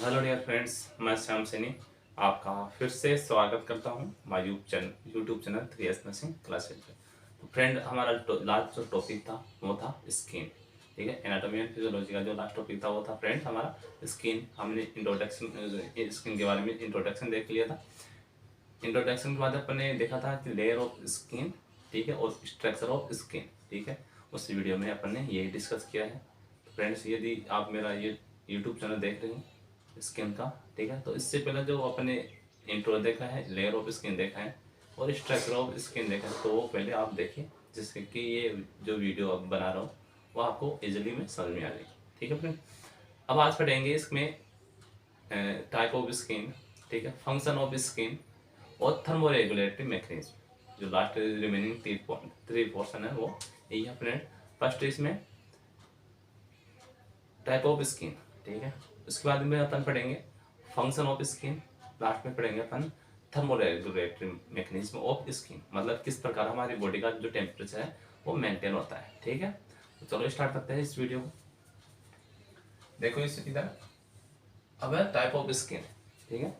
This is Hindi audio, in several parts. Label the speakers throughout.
Speaker 1: हेलो डियर फ्रेंड्स, मैं श्याम सैनी आपका फिर से स्वागत करता हूं my YouTube channel 3S nursing classes पे। तो फ्रेंड, हमारा लास्ट जो टॉपिक था वो था स्किन। ठीक है, एनाटॉमी एंड फिजियोलॉजी का जो लास्ट टॉपिक था वो था फ्रेंड हमारा स्किन। हमने इंट्रोडक्शन स्किन के बारे में इंट्रोडक्शन देख लिया था। इंट्रोडक्शन के बाद अपन ने देखा था कि लेयर ऑफ स्किन, ठीक है, और स्ट्रक्चर ऑफ स्किन। ठीक है, उस वीडियो में अपन ने यही डिस्कस किया है। तो फ्रेंड्स, यदि आप मेरा ये यूट्यूब चैनल देख रहे हैं स्किन का, ठीक है, तो इससे पहले जो अपने इंट्रो देखा है, लेयर ऑफ स्किन देखा है और स्ट्रक्चर ऑफ स्किन देखा है, तो वो पहले आप देखिए, जिससे कि ये जो वीडियो अब बना रहा हूँ वो आपको इजीली में समझ में आ जाएगी। ठीक है फ्रेंड, अब आज पढ़ेंगे इसमें टाइप ऑफ स्किन, ठीक है, फंक्शन ऑफ स्किन और थर्मोरेगुलेटरी मैकेनिज्म। जो लास्ट रिमेनिंग थ्री पोर्शन है वो यही है फ्रेंड। फर्स्ट इसमें टाइप ऑफ स्किन, ठीक है, उसके बाद में अपन पढ़ेंगे फंक्शन ऑफ स्किन, लास्ट में पढ़ेंगे अपन थर्मोरेगुलेटरी मैकेनिज्म ऑफ स्किन, मतलब किस प्रकार हमारी बॉडी का जो टेम्परेचर है वो मेंटेन होता है। ठीक है, तो चलो स्टार्ट करते हैं इस वीडियो को। देखो इस इधर, अब है टाइप ऑफ स्किन। ठीक है,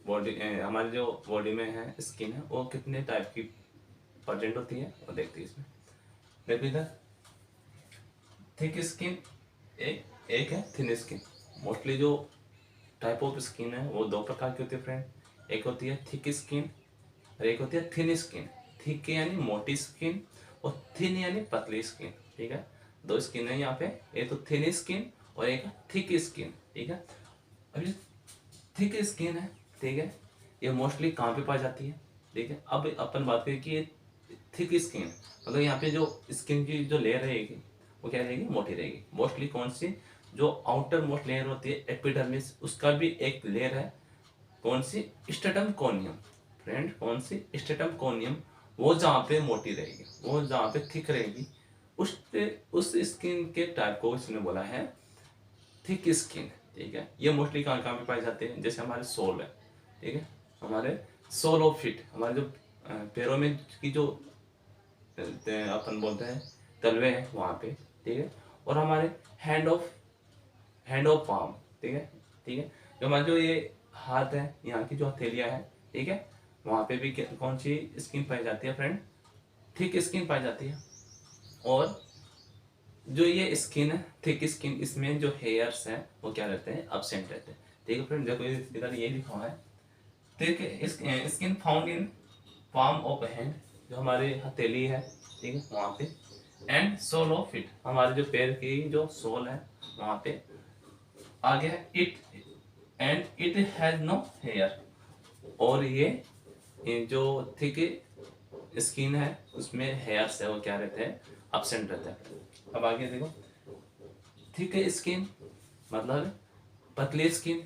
Speaker 1: बॉडी हमारी जो बॉडी में है स्किन है वो कितने टाइप की प्रेजेंट होती है वो देखते हैं इसमें। देखो इधर, थिक स्किन एक है, थिन स्किन। मोस्टली जो टाइप ऑफ स्किन है वो दो प्रकार की होती है फ्रेंड। एक होती है थिक स्किन और एक होती है थिन स्किन। थिक यानी मोटी स्किन और थिन यानी पतली स्किन। ठीक है, दो स्किन है यहाँ पे, एक तो थिन स्किन और एक थिक स्किन। ठीक है, अभी थिक स्किन है, ठीक है, ये मोस्टली कहाँ पे पाई जाती है। ठीक है, अब अपन बात करें कि ये थिक स्किन मतलब यहाँ पे जो स्किन की जो लेयर रहेगी वो क्या रहेगी, मोटी रहेगी। मोस्टली कौन सी, जो आउटर मोस्ट लेयर होती है एपिडर्मिस, उसका भी एक लेयर है, कौन सी, स्ट्रेटम कोनियम। फ्रेंड, कौन सी, स्ट्रेटम कोनियम, वो जहाँ पे मोटी रहेगी, वो जहाँ पे थिक रहेगी, उस स्किन के टाइप को इसने बोला है थिक स्किन। ठीक है, ये मोस्टली कहाँ कहाँ पे पाए जाते हैं, जैसे हमारे सोल है, ठीक है, हमारे सोल ऑफ फीट, हमारे जो पैरों में की जो अपन बोलते हैं तलवे हैं वहाँ पे। ठीक है, और हमारे हैंड ऑफ पाम, ठीक है, ठीक है, जो हमारे जो ये हाथ है, यहाँ की जो हथेलियाँ है, ठीक है, वहाँ पे भी कौन सी स्किन पाई जाती है फ्रेंड, थिक स्किन पाई जाती है। और जो ये स्किन है थिक स्किन, इसमें जो हेयर्स हैं वो क्या रहते हैं, एब्सेंट रहते हैं। ठीक है फ्रेंड, देखो इधर ये लिखा हुआ है, thick skin found in palm of hand, जो हमारी हथेली है, ठीक है, वहाँ पे, एंड सोल ऑफ फीट, हमारे जो पैर की जो सोल है वहाँ पे। आगे है it and it has no hair, और ये जो थिक स्किन है उसमें हेयर्स है वो क्या रहते हैं, एब्सेंट रहते हैं। अब आगे देखो, थिक स्किन मतलब पतली स्किन।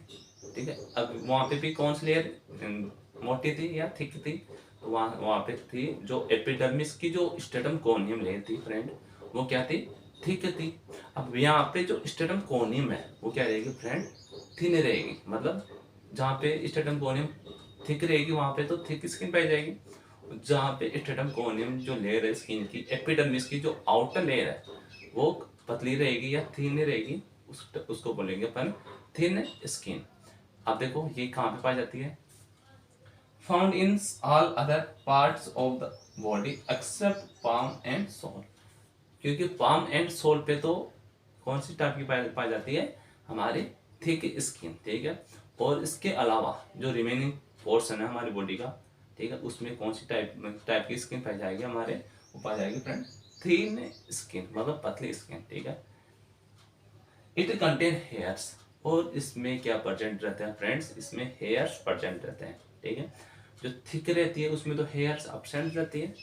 Speaker 1: ठीक है, अब वहाँ पे भी कौन सी लेयर मोटी थी या थिक थी, तो वहाँ पे थी जो एपिडर्मिस की जो स्ट्रेटम कोनियम लेयर थी फ्रेंड, वो क्या थी, थिक थी। अब यहाँ पे जो स्ट्रेटम कोनियम है वो क्या रहेगी फ्रेंड, थिन रहेगी। मतलब जहाँ पे स्ट्रेटम कोनियम थिक रहेगी वहाँ पे तो थिक स्किन पाई जाएगी, जहाँ पे स्ट्रेटम कोनियम जो लेयर है स्किन की, एपिडर्मिस की जो आउटर लेयर है वो पतली रहेगी या थिन रहेगी, उसको बोलेंगे अपन थिन स्किन। अब देखो ये कहाँ पे पाई जाती है, found in all other parts of the body except palm and sole. क्योंकि पाम एंड सोल पे तो कौन सी टाइप की पाई जाती है, हमारी थिक स्किन। ठीक है, और इसके अलावा जो रिमेनिंग पोर्शन है हमारी बॉडी का, ठीक है, उसमें कौन सी टाइप की स्किन पाई जाएगी हमारे, वो पाई जाएगी फ्रेंड थिन स्किन, मतलब पतली स्किन। ठीक है, इट कंटेन हेयर्स, और इसमें क्या प्रेजेंट रहते हैं फ्रेंड्स, इसमें हेयर्स प्रेजेंट रहते हैं। ठीक है, जो थिक रहती है उसमें तो हेयर्स एब्सेंट रहती है,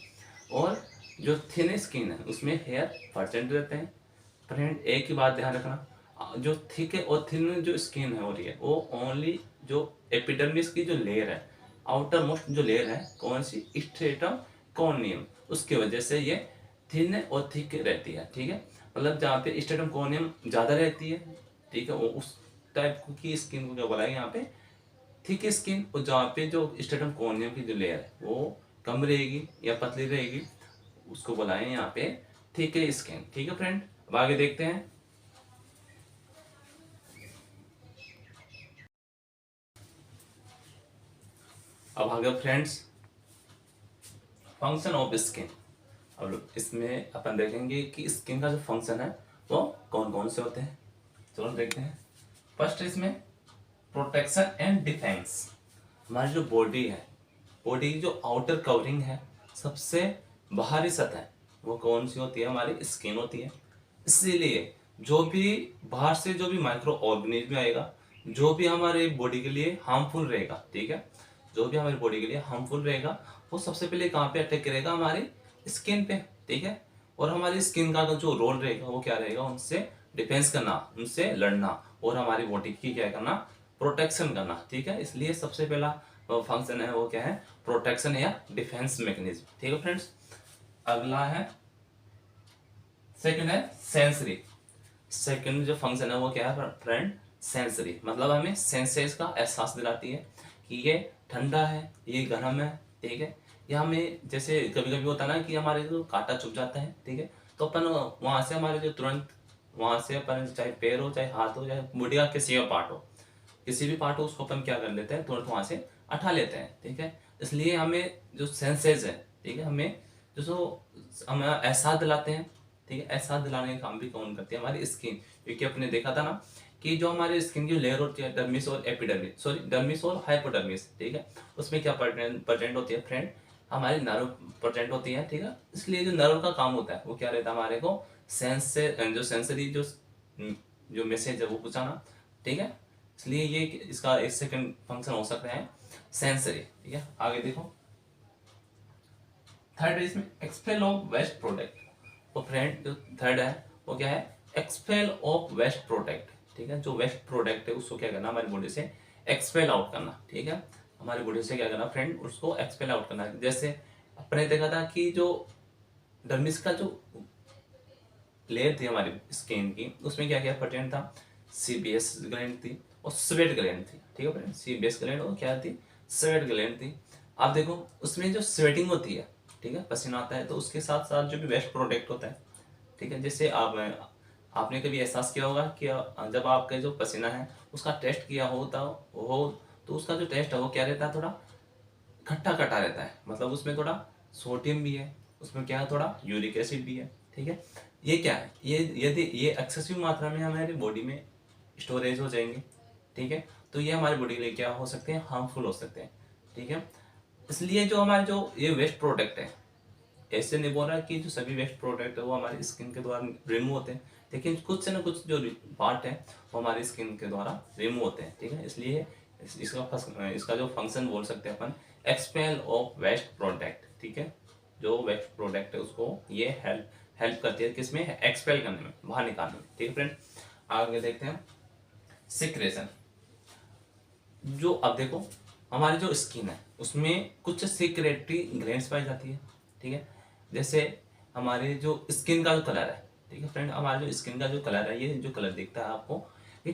Speaker 1: और जो थिन स्किन है उसमें हेयर प्रेजेंट रहते हैं। फ्रेंड, एक ही बात ध्यान रखना, जो थिक है और थिन जो स्किन है हो रही है वो ओनली जो एपिडर्मिस की जो लेयर है, आउटर मोस्ट जो लेयर है, कौन सी, स्ट्रेटम कॉर्नियम, उसकी वजह से ये थिन और थिक रहती है। ठीक है, मतलब जहाँ पे स्ट्रेटम कॉर्नियम ज़्यादा रहती है, ठीक है, वो उस टाइप की स्किन को क्या बोला है यहाँ पे, थिक स्किन। और जहाँ पे जो स्ट्रेटम कॉर्नियम की जो लेयर है वो कम रहेगी या पतली रहेगी, उसको बोला है यहाँ पे थिक स्किन। ठीक है फ्रेंड, अब आगे देखते हैं। अब आगे फ्रेंड्स फंक्शन ऑफ स्किन। अब इसमें अपन देखेंगे कि स्किन का जो फंक्शन है वो कौन कौन से होते हैं। चलो देखते हैं। फर्स्ट इसमें प्रोटेक्शन एंड डिफेंस। हमारी जो बॉडी है, बॉडी की जो आउटर कवरिंग है, सबसे बाहरी सतह, वो कौन सी होती है? हमारी स्किन होती है। इसीलिए जो भी बाहर से जो भी माइक्रो ऑर्गेनिज्म आएगा, जो भी हमारे बॉडी के लिए हार्मफुल रहेगा, ठीक है, जो भी हमारी बॉडी के लिए हार्मफुल रहेगा, वो सबसे पहले कहाँ पे अटैक करेगा? हमारी स्किन पे, ठीक है। और हमारी स्किन का जो रोल रहेगा वो क्या रहेगा? उनसे डिफेंस करना, उनसे लड़ना और हमारी बॉडी की क्या करना? प्रोटेक्शन करना, ठीक है। इसलिए सबसे पहला फंक्शन है वो क्या है? प्रोटेक्शन या डिफेंस मैकेनिज्म, ठीक है फ्रेंड्स। अगला है सेकंड है सेंसरी। सेकंड जो फंक्शन है वो क्या है फ्रेंड? सेंसरी। मतलब हमें सेंसेस का एहसास दिलाती है कि ये ठंडा है, ये गर्म है, ठीक है। या हमें जैसे कभी कभी होता है ना कि हमारे जो कांटा चुभ जाता है, ठीक है, तो अपन वहां से हमारे जो तुरंत वहां से अपन, चाहे पैर हो, चाहे हाथ हो, चाहे बॉडी का किसी का पार्ट हो, किसी भी पार्ट हो, उसको अपन क्या कर लेते हैं? तुरंत वहां से हटा लेते हैं, ठीक है। इसलिए हमें जो सेंसेस है, ठीक है, हमें जो हमें एहसास दिलाते हैं, ठीक है। एहसास दिलाने का काम भी कौन करती है? हमारी स्किन। क्योंकि आपने देखा था ना कि जो हमारे स्किन की लेयर होती है, डर्मिस और एपिडर्मिस, सॉरी डर्मिस और हाइपोडर्मिस, ठीक है, उसमें क्या प्रेजेंट होती है फ्रेंड? हमारी नर्व प्रेजेंट होती है, ठीक है। इसलिए जो नर्व का काम होता है वो क्या रहता है? हमारे को सेंस से जो सेंसरी जो मैसेज है वो पहुंचाना, ठीक है। इसलिए ये इसका एक सेकंड फंक्शन हो सकता है सेंसरी, ठीक है। आगे देखो, थर्ड है इसमें एक्सपेल ऑफ वेस्ट प्रोडक्ट। तो फ्रेंड जो थर्ड है वो क्या है? एक्सपेल ऑफ वेस्ट प्रोडक्ट, ठीक है। जो वेस्ट प्रोडक्ट है उसको क्या करना? हमारी बॉडी से एक्सपेल आउट करना, ठीक है। हमारी बॉडी से क्या करना फ्रेंड? उसको एक्सपेल आउट करना। जैसे अपने देखा था कि जो डर्मिस का जो लेयर थी हमारी स्किन की, उसमें क्या क्या प्रोटीन था? सीबीएस ग्लैंड थी और स्वेट ग्लैंड थी, ठीक है फ्रेंड। सीबीएस ग्लैंड और क्या थी? स्वेट ग्लैंड थी। आप देखो उसमें जो स्वेटिंग होती है, ठीक है, पसीना आता है, तो उसके साथ साथ जो भी वेस्ट प्रोडक्ट होता है, ठीक है। जैसे आपने कभी एहसास किया होगा कि जब आपका जो पसीना है उसका टेस्ट किया होता हो तो उसका जो टेस्ट है वो क्या रहता है? थोड़ा खट्टा खट्टा रहता है। मतलब उसमें थोड़ा सोडियम भी है, उसमें क्या है? थोड़ा यूरिक एसिड भी है, ठीक है। ये क्या है? ये यदि ये एक्सेसिव मात्रा में हमारी बॉडी में स्टोरेज हो जाएंगे, ठीक है, तो ये हमारी बॉडी के लिए क्या हो सकते हैं? हार्मफुल हो सकते हैं, ठीक है। इसलिए जो हमारे जो ये वेस्ट प्रोडक्ट है, ऐसे नहीं बोल रहा कि जो सभी वेस्ट प्रोडक्ट है वो हमारी स्किन के द्वारा रिमूव होते हैं, लेकिन कुछ से ना कुछ जो पार्ट है वो हमारी स्किन के द्वारा रिमूव होते हैं, ठीक है। इसलिए इसका जो फंक्शन बोल सकते हैं अपन, एक्सपेल ऑफ वेस्ट प्रोडक्ट, ठीक है। जो वेस्ट प्रोडक्ट है उसको ये हेल्प करती है किसमें? एक्सपेल करने में, बाहर निकालने में, ठीक है फ्रेंड। आगे देखते हैं सिक्रेशन। जो अब देखो हमारी जो स्किन है उसमें कुछ सिक्रेटरी ग्लैंड्स पाई जाती है, ठीक है। जैसे हमारे जो स्किन का जो कलर है, ठीक है फ्रेंड, हमारे जो स्किन का जो कलर है, ये जो कलर दिखता है आपको, ये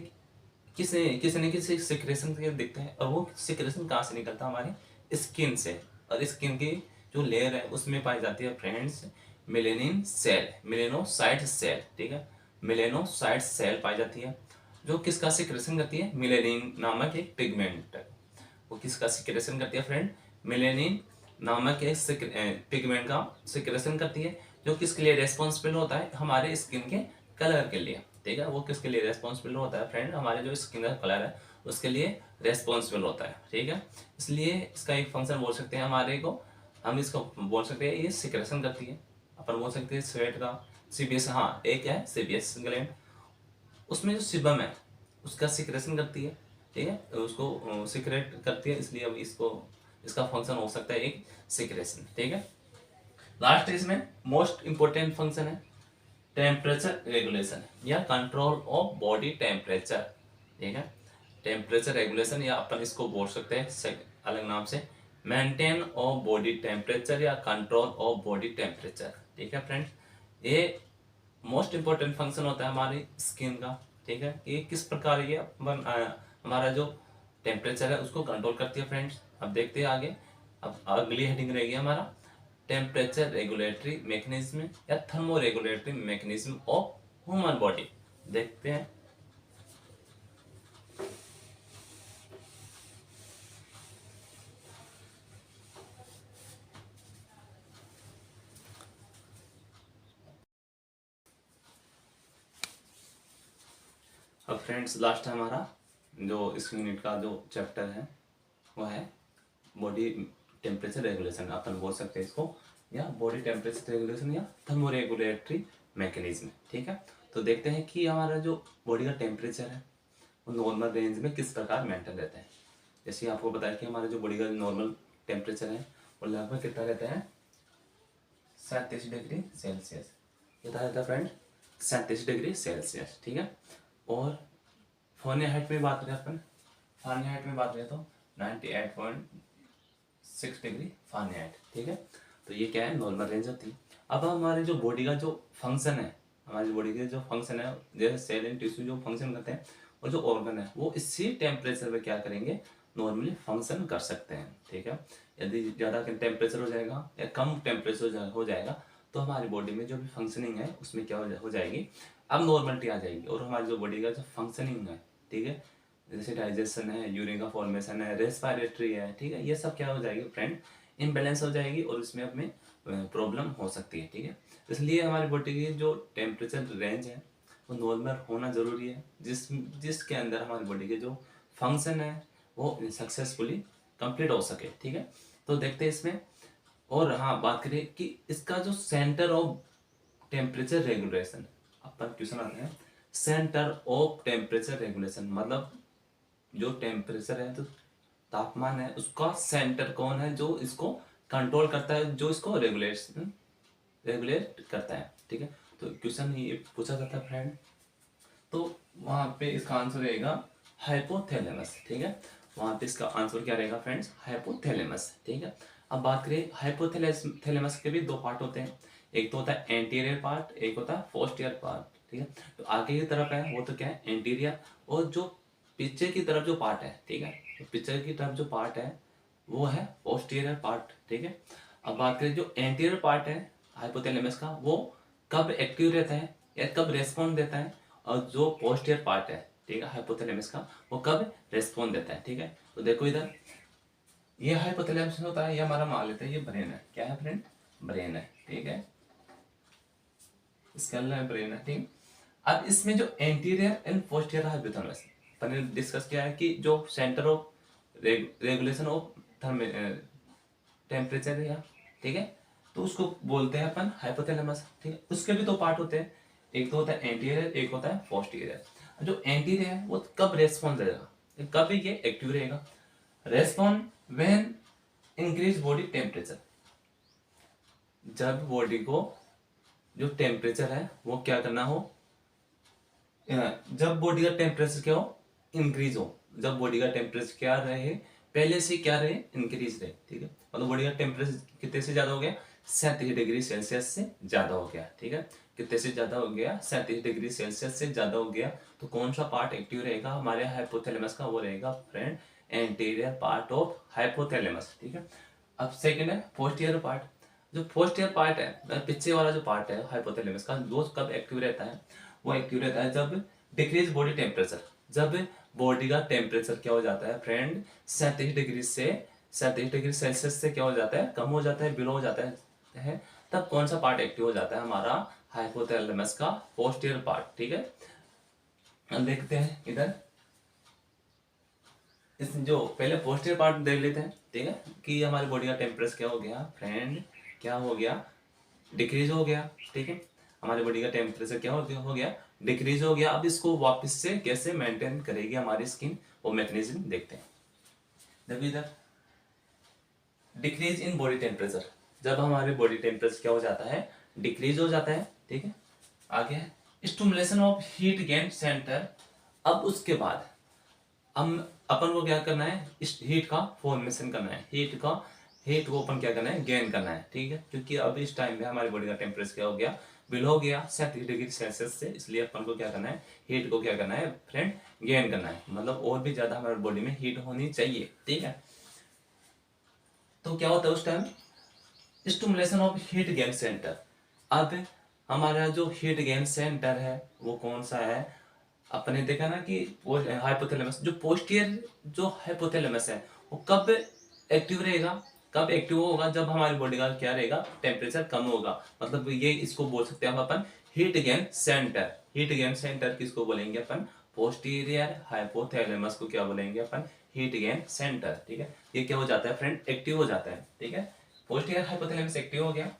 Speaker 1: किसी किसी न किसी सिक्रेशन से दिखता है। और वो सिक्रेशन कहाँ से निकलता है? हमारी स्किन से। और स्किन की जो लेयर है उसमें पाई जाती है friends melanin cell, melanocyte cell, ठीक है। मेलेनोसाइट सेल पाई जाती है जो किसका सिक्रेशन करती है? मेलेनिन नामक एक पिगमेंट। वो किसका सिक्रेशन करती है फ्रेंड? मेलेनिन नामक एक पिगमेंट का सिक्रेशन करती है, जो किसके लिए रेस्पॉन्सिबल होता है? हमारे स्किन के कलर के लिए, ठीक है। वो किसके लिए रेस्पॉन्सिबल होता है फ्रेंड? हमारे जो स्किन का कलर है उसके लिए रेस्पॉन्सिबल होता है, ठीक है। इसलिए इसका एक फंक्शन बोल सकते हैं हमारे को, हम इसको बोल सकते हैं ये सिक्रेशन करती है। अपन बोल सकते हैं स्वेट का सीबीएस, हाँ एक है सीबीएस ग्लैंड, उसमें जो सिबम है उसका सिक्रेशन करती है, ठीक है, उसको सिक्रेट करती है। इसलिए अब इसका फंक्शन हो सकता है एक सिक्रेशन, ठीक है। लास्ट इसमें मोस्ट इंपोर्टेंट फंक्शन है टेम्परेचर रेगुलेशन या कंट्रोल ऑफ बॉडी टेम्परेचर, ठीक है। टेम्परेचर रेगुलेशन या अपन इसको बोल सकते हैं अलग नाम से मेंटेन ऑफ बॉडी टेम्परेचर या कंट्रोल ऑफ बॉडी टेम्परेचर, ठीक है फ्रेंड्स। ये मोस्ट इंपॉर्टेंट फंक्शन होता है हमारी स्किन का, ठीक है। कि किस प्रकार ये हमारा जो टेम्परेचर है उसको कंट्रोल करती है फ्रेंड्स। अब देखते हैं आगे। अब अगली हेडिंग रहेगी हमारा टेम्परेचर रेगुलेटरी मैकेनिज्म या thermo regulatory mechanism of human body. देखते हैं। फ्रेंड्स लास्ट हमारा जो इस यूनिट का जो चैप्टर है वो है बॉडी टेम्परेचर रेगुलेशन, अपन बोल सकते हैं इसको, या बॉडी टेम्परेचर रेगुलेशन या थर्मोरेगुलेटरी मैकेनिज्म। ठीक है, तो देखते हैं कि हमारा जो बॉडी का टेम्परेचर है वो नॉर्मल रेंज में किस प्रकार मेंटेन रहता है। जैसे आपको बताया कि हमारा जो बॉडी का नॉर्मल टेम्परेचर है वो लगभग कितना रहता है, 37 डिग्री सेल्सियस। कितना रहता है फ्रेंड, 37 डिग्री सेल्सियस। ठीक है, और फ़ारेनहाइट में बात करें अपन, फ़ारेनहाइट में बात करें तो 98.6 डिग्री फ़ारेनहाइट। ठीक है, तो ये क्या है, नॉर्मल रेंज होती है। अब हमारे जो बॉडी का जो फंक्शन है, हमारी बॉडी के जो फंक्शन है, जैसे सेल एंड टिश्यू जो फंक्शन करते हैं और जो ऑर्गन है वो इसी टेम्परेचर पे क्या करेंगे, नॉर्मली फंक्शन कर सकते हैं। ठीक है, यदि ज़्यादा टेम्परेचर हो जाएगा या कम टेम्परेचर हो जाएगा तो हमारी बॉडी में जो भी फंक्शनिंग है उसमें क्या हो जाएगी, अब नॉर्मलिटी आ जाएगी, और हमारी जो बॉडी का जो फंक्शनिंग है, ठीक है, जैसे डाइजेशन है, यूरिन का फॉर्मेशन है, रेस्पिरेटरी है, ठीक है, ये सब क्या हो जाएगी फ्रेंड, इम्बैलेंस हो जाएगी और इसमें हमें प्रॉब्लम हो सकती है। ठीक है, इसलिए हमारी बॉडी की जो टेम्परेचर रेंज है वो नॉर्मल होना ज़रूरी है, जिसके अंदर हमारी बॉडी के जो फंक्शन है वो सक्सेसफुली कंप्लीट हो सके। ठीक है, तो देखते हैं इसमें। और हाँ, बात करें कि इसका जो centre of temperature regulation, upon question आते हैं, सेंटर ऑफ टेम्परेचर रेगुलेशन मतलब जो टेम्परेचर है, जो तापमान है, उसका सेंटर कौन है जो इसको कंट्रोल करता है, जो इसको रेगुलेट करता है। ठीक है, तो क्वेश्चन ये पूछा जाता है फ्रेंड, तो वहाँ पे इसका आंसर रहेगा हाइपोथैलेमस। ठीक है, वहाँ पे इसका आंसर क्या रहेगा फ्रेंड्स, हाइपोथैलेमस। ठीक है, अब बात करें हाइपोथैलेमस के भी दो पार्ट होते हैं, एक तो होता है एंटीरियर पार्ट, एक होता है पोस्टीरियर पार्ट। ठीक है, तो आगे की तरफ है वो तो क्या है, एंटीरियर, और जो पीछे की तरफ जो पार्ट है, ठीक है, तो पीछे की तरफ जो पार्ट है वो है पोस्टीरियर पार्ट। ठीक है, अब बात करें जो एंटीरियर पार्ट है हाइपोथैलेमस का, वो कब एक्टिव रहता है या कब रेस्पॉन्ड देता है, और जो पोस्टीरियर पार्ट है, ठीक है, हाइपोथैलेमस का, वो कब रेस्पॉन्ड देता है। ठीक है, तो देखो इधर ये हाइपोथैलेमस होता है, ये हमारा मान लेते हैं ये ब्रेन है, क्या है फ्रेंड, ब्रेन है। ठीक है, इसका ब्रेन है। ठीक, अब इसमें जो एंटीरियर एंड पोस्टीरियर हाइपोथैलेमस, मैंने डिस्कस किया है कि जो centre of regulation of temperature है, ठीक है, तो उसको बोलते हैं अपन हाइपोथैलेमस। ठीक है, उसके भी दो पार्ट होते हैं, एक तो होता है एंटीरियर, एक होता है पोस्टीरियर। जो एंटीरियर है वो कब रेस्पॉन्स देगा, कब ये एक्टिव रहेगा, respond when increase body temperature, जब बॉडी को जो टेम्परेचर है वो क्या करना हो, जब बॉडी का टेम्परेचर क्या हो, इंक्रीज हो, जब बॉडी का टेम्परेचर क्या रहे, पहले से क्या रहे, इंक्रीज रहे। ठीक है, मतलब बॉडी का टेम्परेचर कितने से ज्यादा हो गया, 37 डिग्री सेल्सियस से ज्यादा हो गया। ठीक है, कितने से ज्यादा हो गया, 37 डिग्री सेल्सियस से ज्यादा हो गया, तो कौन सा पार्ट एक्टिव रहेगा हमारे हाइपोथैलेमस का, वो रहेगा friend anterior part of hypothalamus. ठीक है, अब सेकंड है पोस्टीरियर पार्ट। जो पोस्टीरियर पार्ट है, मतलब पीछे वाला जो पार्ट है हाइपोथैलेमस का, वो कब एक्टिव रहता है, वो एक्टिव रहता है जब डिक्रीज बॉडी टेम्परेचर, जब बॉडी का टेम्परेचर क्या हो जाता है फ्रेंड, 37 डिग्री से 37 डिग्री सेल्सियस से क्या हो जाता है, कम हो जाता है, बिलो हो जाता है, तब कौन सा पार्ट एक्टिव हो जाता है हमारा हाइपोथैलेमस का, पोस्टीरियर पार्ट। ठीक है, हम देखते हैं इधर, इस जो पहले पोस्टीरियर पार्ट देख लेते हैं। ठीक है, कि हमारी बॉडी का टेम्परेचर क्या हो गया फ्रेंड, क्या हो गया, डिक्रीज हो गया। ठीक है, हमारी बॉडी का टेम्परेचर क्या हो गया, डिक्रीज हो गया। अब इसको वापस से कैसे मेंटेन करेगी हमारी स्किन, वो मैकेनिज्म देखते हैं। देखो इधर, डिक्रीज इन बॉडी टेम्परेचर, जब हमारे बॉडी टेम्परेचर क्या हो जाता है, डिक्रीज हो जाता है। ठीक है, आगे है stimulation of heat gain centre. अब उसके बाद हम अपन को क्या करना है, इस हीट का फॉर्मेशन करना है, हीट को अपन क्या करना है, गेन करना है। ठीक है, क्योंकि अब इस टाइम में हमारी बॉडी का टेम्परेचर क्या हो गया, बिलो हो गया 37 डिग्री सेल्सियस से, इसलिए अपन को क्या करना है, हीट को क्या करना है फ्रेंड, गेन करना है, मतलब और भी ज्यादा हमारी बॉडी में हीट होनी चाहिए। ठीक है, तो क्या होता है उस time, stimulation of heat gain centre. अब हमारा जो हीट गेन सेंटर है वो कौन सा है, अपने देखा ना कि वो हाइपोथैलेमस, जो पोस्टीरियर जो हाइपोथैलेमस है वो कब एक्टिव रहेगा, कब एक्टिव होगा, जब हमारी बॉडी का क्या रहेगा, टेम्परेचर कम होगा। मतलब ये इसको बोल सकते हैं हम अपन heat gain centre. Heat gain centre किसको बोलेंगे अपन, पोस्टीरियर हाइपोथैलेमस को क्या बोलेंगे अपन, हीट गेन सेंटर। ठीक है, ये क्या हो जाता है फ्रेंड, एक्टिव हो जाता है। ठीक है, पोस्टीरियर हाइपोथैलेमस एक्टिव हो गया।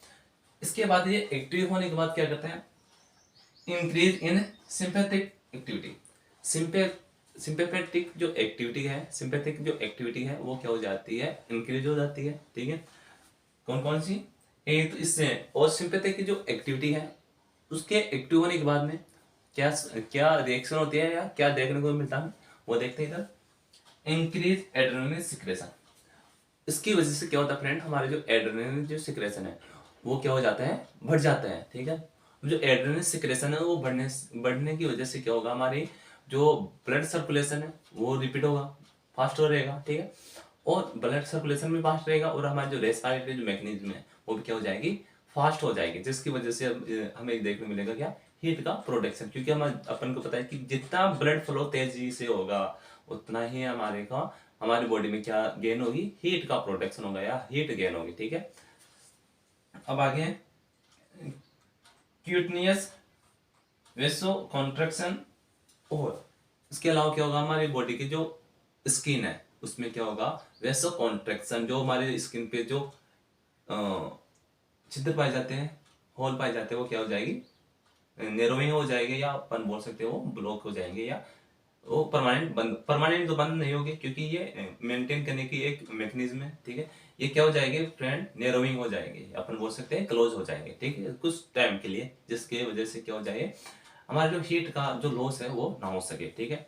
Speaker 1: इसके बाद ये एक्टिव होने के बाद क्या करते हैं, increase in sympathetic activity. Sympathetic जो एक्टिविटी है, सिंपैथिक जो एक्टिविटी है वो क्या हो जाती है, इंक्रीज हो जाती है। ठीक है, कौन कौन सी, एक तो इससे, और सिंपैथिक की जो एक्टिविटी है उसके एक्टिव होने के बाद में क्या क्या रिएक्शन होती है या क्या देखने को मिलता है, वो देखते हैं इधर। Increase adrenaline secretion. इसकी वजह से क्या होता है फ्रेंड, हमारे जो एड्रेनलिन जो सिक्रेशन है वो क्या हो जाता है, बढ़ जाता है। ठीक है, जो एड्रेनलिन सिक्रेशन है वो बढ़ने की वजह से क्या होगा, हमारी जो ब्लड सर्कुलेशन है वो रिपीट होगा, फास्ट हो रहेगा। ठीक है, और ब्लड सर्कुलेशन भी फास्ट रहेगा और हमारी जो रेस्पिरेटरी जो मैकेनिज्म है वो भी क्या हो जाएगी, फास्ट हो जाएगी, जिसकी वजह से हमें देखने को मिलेगा क्या, हीट का प्रोडक्शन। क्योंकि हम अपन को पता है कि जितना ब्लड फ्लो तेजी से होगा उतना ही हमारी बॉडी में क्या गेन होगी, हीट का प्रोडक्शन होगा या हीट गेन होगी। ठीक है, अब आगे क्यूटनियस वेसो कॉन्ट्रैक्शन, और इसके अलावा क्या होगा, हमारी बॉडी की जो स्किन है उसमें क्या होगा, वेसो कॉन्ट्रैक्शन, जो हमारे स्किन पे जो छिद्र पाए जाते हैं, होल पाए जाते हैं, वो क्या हो जाएगी, नैरोइंग हो जाएगी, या अपन बोल सकते हो वो ब्लॉक हो जाएंगे, या वो परमानेंट तो बंद नहीं होगी, क्योंकि ये मेंटेन करने की एक मैकेनिज्म है। ठीक है, ये क्या हो जाएगी फ्रेंड, नैरोइंग हो जाएगी, अपन बोल सकते हैं क्लोज हो जाएंगे। ठीक है, कुछ टाइम के लिए, जिसके वजह से क्या हो जाए, हमारा जो हीट का जो लॉस है वो ना हो सके। ठीक है,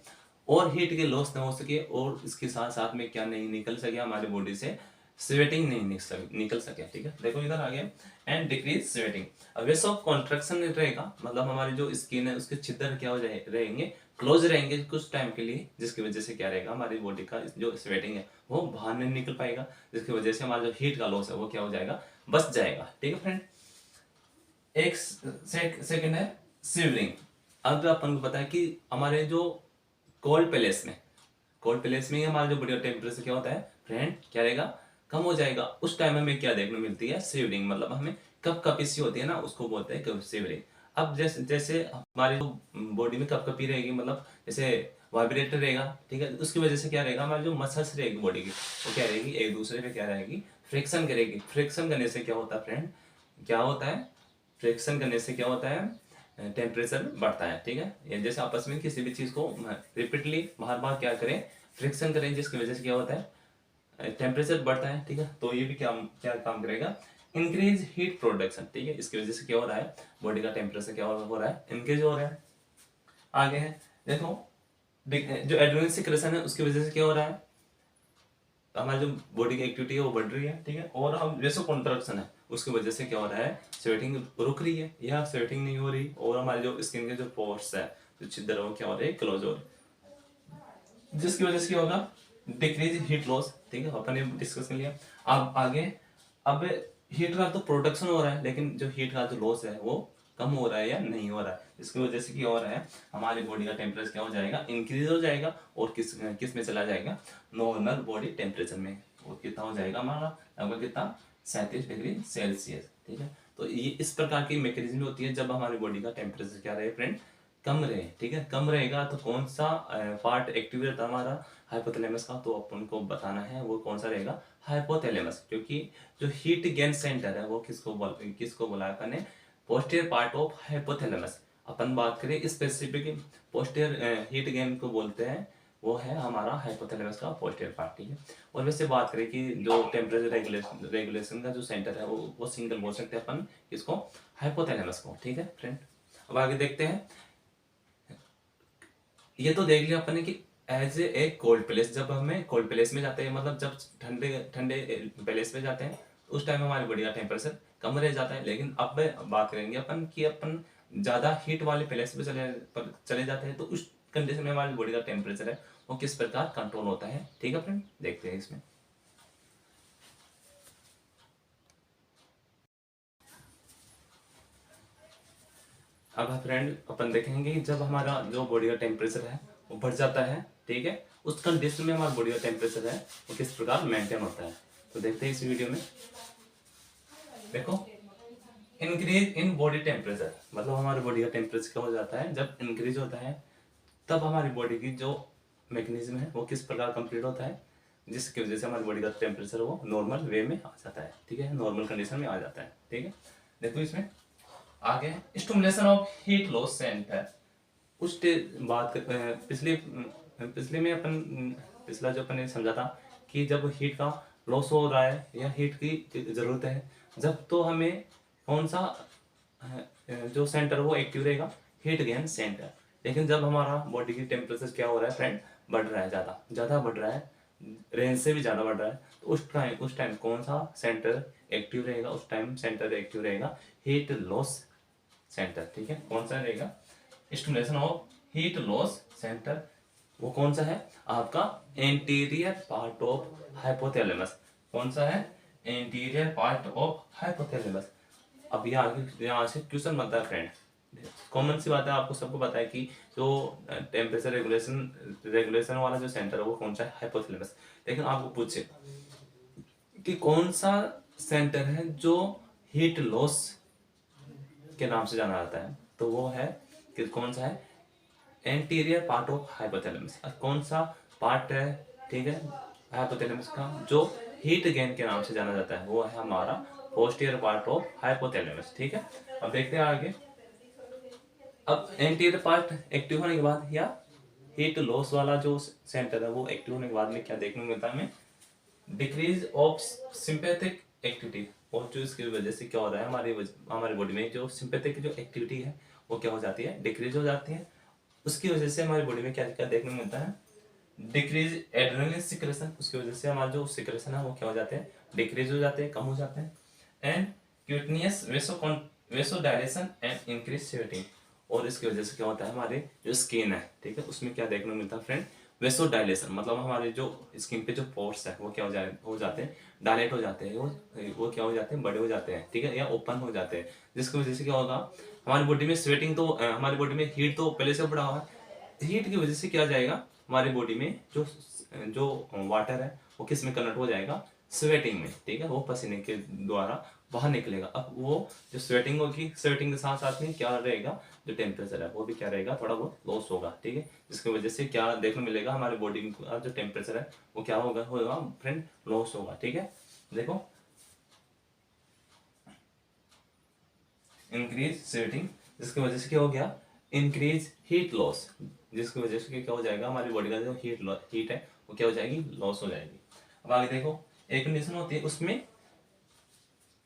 Speaker 1: और हीट के लॉस ना हो सके, और इसके साथ साथ में क्या नहीं निकल सके हमारी बॉडी से, स्वेटिंग नहीं निकल सके। ठीक है, देखो इधर आ गया, एंड डिक्रीज स्वेटिंग। अब वेस ऑफ कॉन्ट्रैक्शन रहेगा, मतलब हमारी जो स्किन है उसके छिद्र क्या हो जाए, रहेंगे क्लोज रहेंगे कुछ टाइम के लिए, जिसकी वजह से क्या रहेगा, हमारी बॉडी का जो स्वेटिंग है वो बाहर नहीं निकल पाएगा, जिसकी वजह से हमारा जो हीट का लॉस है वो क्या हो जाएगा, बच जाएगा। ठीक है फ्रेंड, एक सेकंड है शिवरिंग। अब अपन को पता है कि हमारे जो कोल्ड प्लेस में ही हमारा जो बॉडी का टेम्परेचर क्या होता है फ्रेंड, क्या रहेगा, कम हो जाएगा। उस टाइम हमें क्या देखने मिलती है, शिवरिंग, मतलब हमें कप कपी सी होती है ना, उसको बोलते हैं शिवरिंग। अब जैसे जैसे हमारी बॉडी में कप कपी रहेगी, मतलब जैसे वाइब्रेटर रहेगा। ठीक है, उसकी वजह से क्या रहेगा, हमारी जो मसल्स रहेगी बॉडी की वो क्या रहेगी, एक दूसरे पे क्या रहेगी, फ्रिक्शन करेगी। फ्रिक्शन करने से क्या होता है फ्रेंड, क्या होता है, फ्रिक्शन करने से क्या होता है, टेम्परेचर बढ़ता है। ठीक है, ये जैसे आपस में किसी भी चीज को रिपीटली बार बार क्या करें, फ्रिक्शन करें, जिसकी वजह से क्या होता है, टेम्परेचर बढ़ता है। ठीक है, तो ये भी क्या क्या काम करेगा, इंक्रीज हीट प्रोडक्शन। ठीक है, इसकी वजह से क्या हो रहा है, बॉडी का टेम्परेचर क्या हो रहा है, इंक्रीज हो रहा है। आगे है देखो, जो एड्रेनल सिक्रेशन है उसकी वजह से क्या हो रहा है, हमारी जो बॉडी की एक्टिविटी है वो बढ़ रही है। ठीक है, और हम वेसो कॉन्ट्रैक्शन है उसकी वजह से क्या हो रहा है, स्वेटिंग रुक रही है या स्वेटिंग नहीं हो रही, और हमारे जो स्किन के जो पोर्स है, जो छिद्र है वो क्या हो रहे हैं, क्लोज हो रहे, जिसकी वजह से क्या होगा, डिक्रीज हीट लॉस। ठीक है, अपन ने डिस्कस कर लिया। अब आगे, अब हीट का तो प्रोडक्शन हो रहा है, लेकिन जो हीट का जो लॉस है वो कम हो रहा है या नहीं हो रहा है, इसकी वजह से क्या हो रहा है, हमारी बॉडी का टेम्परेचर क्या हो जाएगा, इंक्रीज हो जाएगा, और किस किस में चला जाएगा, नॉर्मल बॉडी टेम्परेचर में। और कितना हो जाएगा हमारा, लगभग कितना, 37 डिग्री सेल्सियस। ठीक है, तो ये इस प्रकार की मैकेनिज्म होती है जब हमारी बॉडी का टेम्परेचर क्या रहे फ्रेंड, कम रहे। ठीक है, कम रहेगा तो कौन सा पार्ट एक्टिव रहता है हमारा, हाइपोथैलेमस का, तो अपन को बताना है वो कौन सा रहेगा, हाइपोथैलेमस। क्योंकि जो हीट गेन सेंटर है वो किसको बोला है अपन ने, पोस्टीरियर पार्ट ऑफ हाइपोथैलेमस। अपन बात करें स्पेसिफिक पोस्टीरियर हीट गेन को बोलते हैं, वो है हमारा हाइपोथैलेमस का पोस्टीरियर पार्ट। ठीक है, और वैसे बात करें कि जो टेम्परेचर रेगुलेशन का जो सेंटर है वो सिंगल बोल सकते हैं अपन किसको, हाइपोथैलेमस को। ठीक है फ्रेंड, अब आगे देखते हैं। ये तो देख लिया अपन ने कि एज ए कोल्ड प्लेस, जब हमें कोल्ड प्लेस में जाते हैं, मतलब जब ठंडे ठंडे प्लेस में जाते हैं उस टाइम हमारी बॉडी का टेम्परेचर कम रह जाता है। लेकिन अब बात करेंगे अपन कि अपन ज्यादा हीट वाले प्लेस पे चले जाते हैं, तो उस कंडीशन में हमारी बॉडी का टेम्परेचर है वो किस प्रकार कंट्रोल होता है। ठीक है फ्रेंड, देखते हैं इसमें। अब फ्रेंड अपन देखेंगे कि जब हमारा जो बॉडी का टेम्परेचर है वो बढ़ जाता है, ठीक है, उस कंडीशन में हमारा बॉडी का टेम्परेचर है वो किस प्रकार मेंटेन होता है। तो देखते हैं इस वीडियो में। देखो, इंक्रीज इन बॉडी टेम्परेचर, मतलब हमारे बॉडी का टेम्परेचर क्या हो जाता है जब इंक्रीज होता है, तब हमारी बॉडी की जो मैकेनिज्म है वो किस प्रकार कंप्लीट होता है, जिसकी वजह से हमारी बॉडी का टेम्परेचर वो नॉर्मल वे में आ जाता है, ठीक है, नॉर्मल कंडीशन में आ जाता है, ठीक है। देखो इसमें आगे stimulation of heat loss centre. उस बात पिछले में पिछला जो अपन ने समझा था कि जब हीट का लॉस हो रहा है या हीट की जरूरत है, जब तो हमें कौन सा जो सेंटर वो एक्टिव रहेगा, हीट गेन सेंटर। लेकिन जब हमारा बॉडी की टेम्परेचर क्या हो रहा है फ्रेंड, बढ़ रहा है, ज़्यादा बढ़ रहा है, रेंज से भी ज़्यादा बढ़ रहा है, तो उस टाइम कौन सा सेंटर एक्टिव रहेगा, उस टाइम सेंटर एक्टिव रहेगा हीट लॉस सेंटर, ठीक है। कौन सा रहेगा, stimulation of heat loss centre, वो कौन सा है आपका, एंटीरियर पार्ट ऑफ हाइपोथैलेमस। कौन सा है, एंटीरियर पार्ट ऑफ हाइपोथैलेमस। अब ये आगे यहाँ से क्वेश्चन बनता है फ्रेंड, कॉमन सी बात है, आपको सबको पता है कि जो टेम्परेचर रेगुलेशन वाला जो सेंटर है वो कौन सा है, हाइपोथैलेमस। लेकिन आपको पूछे कि कौन सा सेंटर है जो हीट लॉस के नाम से जाना जाता है, तो वो है कि कौन सा है, एंटीरियर पार्ट ऑफ हाइपोथैलेमस। कौन सा पार्ट है, ठीक है, हाइपोथैलेमस का जो हीट गेन के नाम से जाना जाता है, वो है हमारा पोस्टीरियर पार्ट ऑफ हाइपोथैलेमस, ठीक है। अब देखते हैं आगे। अब एंटीरियर पार्ट एक्टिव होने के बाद या हीट लॉस वाला जो सेंटर है वो एक्टिव होने के बाद में क्या देखने को मिलता है हमें, डिक्रीज ऑफ सिंपैथिक एक्टिविटी। और जो इसकी वजह से क्या हो रहा है, हमारी बॉडी में जो सिंपैथिक जो एक्टिविटी है वो क्या हो जाती है, डिक्रीज हो जाती है। उसकी वजह से हमारी बॉडी में क्या क्या देखने को मिलता है, डिक्रीज एड्रेनलिन सिक्रेशन। उसकी वजह से हमारा जो सिक्रेशन है वो क्या हो जाते हैं, डिक्रीज हो जाते हैं, कम हो जाते हैं। And cutaneous vasodilation and increase sweating. और इसकी वजह से क्या होता है, हमारे जो स्किन है, ठीक है, उसमें क्या देखने को मिलता है फ्रेंड, वेसोडाइलेशन, मतलब हमारे जो स्किन पे जो पोर्स है वो क्या हो जाते हैं, डायलेट हो जाते हैं, वो क्या हो जाते हैं, बड़े हो जाते हैं, ठीक है, या ओपन हो जाते हैं। जिसकी वजह से क्या होगा, हमारी बॉडी में स्वेटिंग तो हमारी बॉडी में हीट तो पहले से बढ़ा हुआ है, हीट की वजह से क्या जाएगा, हमारी बॉडी में जो वाटर है वो किस में कन्वर्ट हो जाएगा, स्वेटिंग में, ठीक है, वो पसीने के द्वारा बाहर निकलेगा। अब वो जो स्वेटिंग होगी, स्वेटिंग के साथ साथ में क्या रहेगा, जो टेम्परेचर है वो भी क्या रहेगा, थोड़ा बहुत लॉस होगा, ठीक है। जिसकी वजह से क्या देखने मिलेगा, हमारे बॉडी का जो टेम्परेचर है वो क्या होगा फ्रेंड, लॉस होगा, ठीक है। देखो इंक्रीज स्वेटिंग, जिसकी वजह से क्या हो गया, इंक्रीज हीट लॉस, जिसकी वजह से क्या हो जाएगा, हमारी बॉडी का जो हीट है वो क्या हो जाएगी, लॉस हो जाएगी। अब आगे देखो, एक कंडीशन होती है उसमें,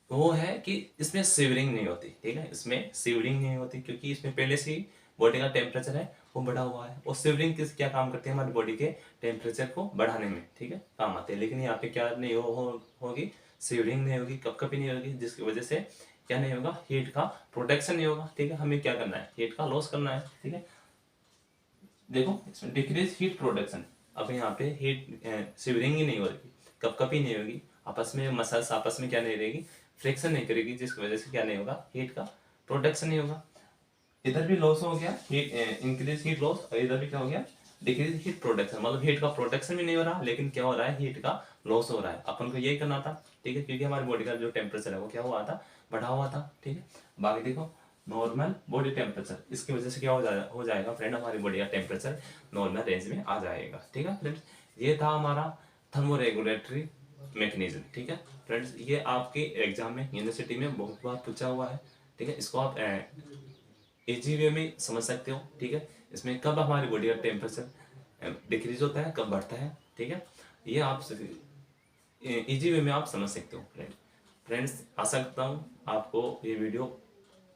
Speaker 1: वो है कि इसमें सिवरिंग नहीं होती, ठीक है, इसमें सिवरिंग नहीं होती क्योंकि इसमें पहले से ही बॉडी का टेम्परेचर है वो बढ़ा हुआ है। और सिवरिंग क्या काम करती है, हमारी बॉडी के टेम्परेचर को बढ़ाने में, ठीक है, काम आते हैं। लेकिन यहाँ पे क्या नहीं होगी, सिवरिंग नहीं होगी, कभी नहीं होगी, जिसकी वजह से क्या नहीं होगा, हीट का प्रोटेक्शन नहीं होगा, ठीक है। हमें क्या करना है, हीट का लॉस करना है, ठीक है। देखो इसमें डिक्रीज हीट प्रोडक्शन, अब यहाँ पे हीट सिवरिंग ही नहीं होगी, कभी नहीं होगी, आपस में मसल्स आपस में क्या नहीं रहेगी, फ्रिक्शन नहीं करेगी, जिसकी वजह से क्या नहीं होगा, हीट का प्रोडक्शन नहीं होगा। इधर भी लॉस हो गया, हीट इंक्रीज हीट लॉस, और इधर भी क्या हो गया, डिक्रीज हीट प्रोडक्शन, मतलब हीट का प्रोडक्शन भी नहीं हो रहा, लेकिन क्या हो रहा है, हीट का लॉस हो रहा है। अपन को यही करना था, ठीक है, क्योंकि हमारी बॉडी का जो टेम्परेचर है वो क्या हुआ था, बढ़ा हुआ था, ठीक है। बाकी देखो नॉर्मल बॉडी टेम्परेचर, इसकी वजह से क्या हो जाएगा फ्रेंड, हमारी बॉडी का टेम्परेचर नॉर्मल रेंज में आ जाएगा, ठीक है फ्रेंड्स। ये था हमारा थर्मोरेगुलेटरी मैकेनिज्म, ठीक है फ्रेंड्स। ये आपके एग्जाम में यूनिवर्सिटी में बहुत बार पूछा हुआ है, ठीक है। इसको आप इजी वे में समझ सकते हो, ठीक है। इसमें कब हमारी बॉडी का टेम्परेचर डिक्रीज होता है, कब बढ़ता है, ठीक है, ये आप इजी वे में आप समझ सकते हो फ्रेंड्स। आशा करता हूँ आपको ये वीडियो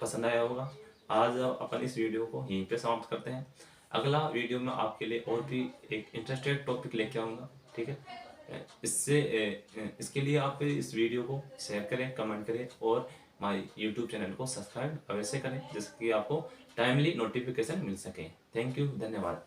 Speaker 1: पसंद आया होगा। आज अपन इस वीडियो को यहीं पे समाप्त करते हैं। अगला वीडियो में आपके लिए और भी एक इंटरेस्टेड टॉपिक लेके आऊँगा, ठीक है। इसके लिए आप इस वीडियो को शेयर करें, कमेंट करें और हमारे यूट्यूब चैनल को सब्सक्राइब अवश्य करें, जिससे कि आपको टाइमली नोटिफिकेशन मिल सके। थैंक यू, धन्यवाद।